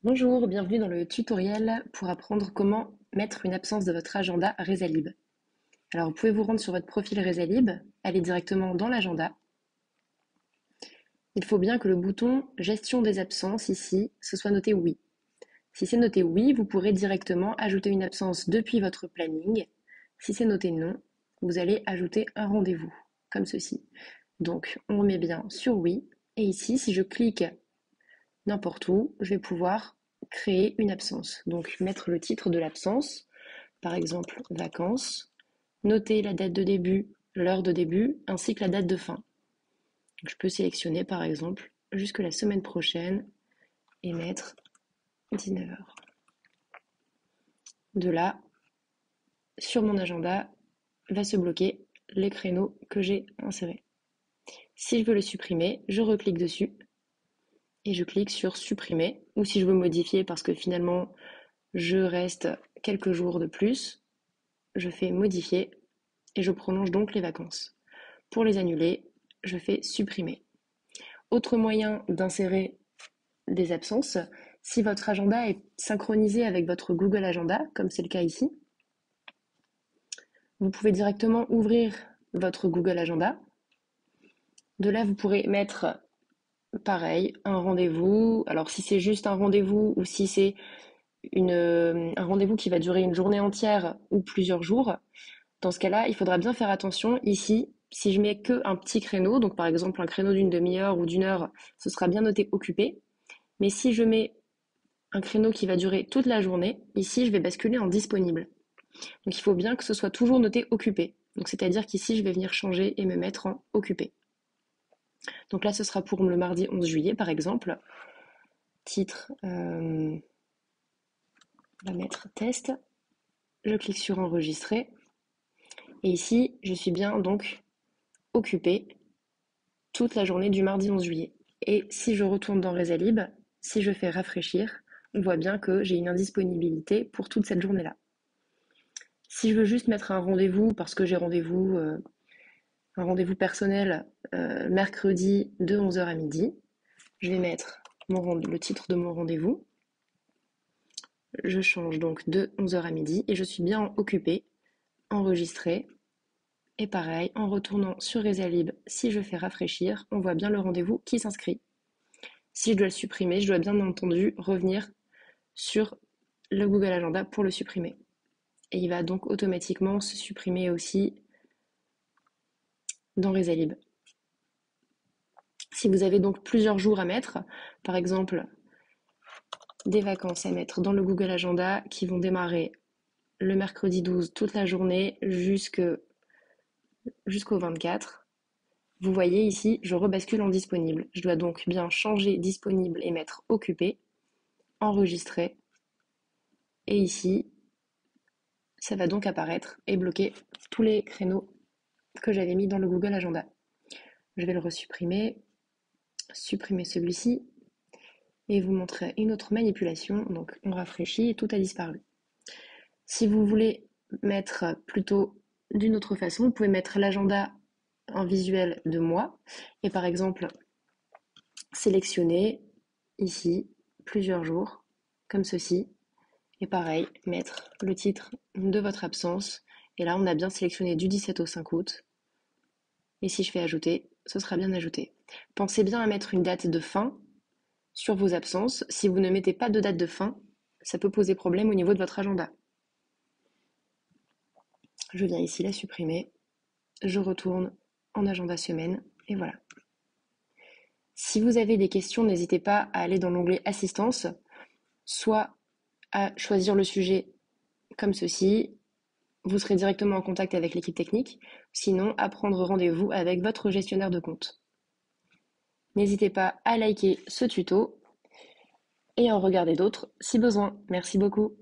Bonjour, bienvenue dans le tutoriel pour apprendre comment mettre une absence de votre agenda Resalib. Alors, vous pouvez vous rendre sur votre profil Resalib, aller directement dans l'agenda. Il faut bien que le bouton Gestion des absences ici, ce soit noté oui. Si c'est noté oui, vous pourrez directement ajouter une absence depuis votre planning. Si c'est noté non, vous allez ajouter un rendez-vous, comme ceci. Donc, on remet bien sur oui. Et ici, si je clique n'importe où, je vais pouvoir créer une absence. Donc, mettre le titre de l'absence. Par exemple, vacances, noter la date de début, l'heure de début, ainsi que la date de fin. Donc, je peux sélectionner par exemple jusque la semaine prochaine et mettre 19 heures. De là, sur mon agenda, va se bloquer les créneaux que j'ai insérés. Si je veux le supprimer, je reclique dessus et je clique sur supprimer. Ou si je veux modifier parce que finalement je reste quelques jours de plus, je fais modifier et je prolonge donc les vacances. Pour les annuler, je fais supprimer. Autre moyen d'insérer des absences, si votre agenda est synchronisé avec votre Google Agenda, comme c'est le cas ici, vous pouvez directement ouvrir votre Google Agenda. De là, vous pourrez mettre, pareil, un rendez-vous. Alors, si c'est juste un rendez-vous ou si c'est un rendez-vous qui va durer une journée entière ou plusieurs jours, dans ce cas-là, il faudra bien faire attention. Ici, si je mets que un petit créneau, donc par exemple un créneau d'une demi-heure ou d'une heure, ce sera bien noté occupé. Mais si je mets un créneau qui va durer toute la journée, ici je vais basculer en disponible. Donc il faut bien que ce soit toujours noté occupé. Donc c'est-à-dire qu'ici je vais venir changer et me mettre en occupé. Donc là ce sera pour le mardi 11 juillet par exemple. Titre, on va mettre test. Je clique sur enregistrer. Et ici je suis bien donc occupé toute la journée du mardi 11 juillet. Et si je retourne dans Resalib, si je fais rafraîchir, on voit bien que j'ai une indisponibilité pour toute cette journée-là. Si je veux juste mettre un rendez-vous parce que j'ai un rendez-vous personnel mercredi de 11 heures à midi, je vais mettre le titre de mon rendez-vous. Je change donc de 11 heures à midi et je suis bien occupée, enregistrée. Et pareil, en retournant sur Resalib, si je fais rafraîchir, on voit bien le rendez-vous qui s'inscrit. Si je dois le supprimer, je dois bien entendu revenir sur le Google Agenda pour le supprimer. Et il va donc automatiquement se supprimer aussi dans Resalib. Si vous avez donc plusieurs jours à mettre, par exemple des vacances à mettre dans le Google Agenda qui vont démarrer le mercredi 12 toute la journée jusqu'au 24, vous voyez ici, je rebascule en disponible. Je dois donc bien changer disponible et mettre occupé, enregistrer, et ici, ça va donc apparaître et bloquer tous les créneaux que j'avais mis dans le Google Agenda. Je vais le resupprimer, supprimer celui-ci et vous montrer une autre manipulation. Donc on rafraîchit et tout a disparu. Si vous voulez mettre plutôt d'une autre façon, vous pouvez mettre l'agenda en visuel de mois et par exemple sélectionner ici plusieurs jours comme ceci et pareil mettre le titre de votre absence et là on a bien sélectionné du 17 au 5 août et si je fais ajouter, ce sera bien ajouté. Pensez bien à mettre une date de fin sur vos absences. Si vous ne mettez pas de date de fin, ça peut poser problème au niveau de votre agenda. Je viens ici la supprimer, je retourne en agenda semaine et voilà. Si vous avez des questions, n'hésitez pas à aller dans l'onglet assistance, soit à choisir le sujet comme ceci, vous serez directement en contact avec l'équipe technique, sinon à prendre rendez-vous avec votre gestionnaire de compte. N'hésitez pas à liker ce tuto et à en regarder d'autres si besoin. Merci beaucoup.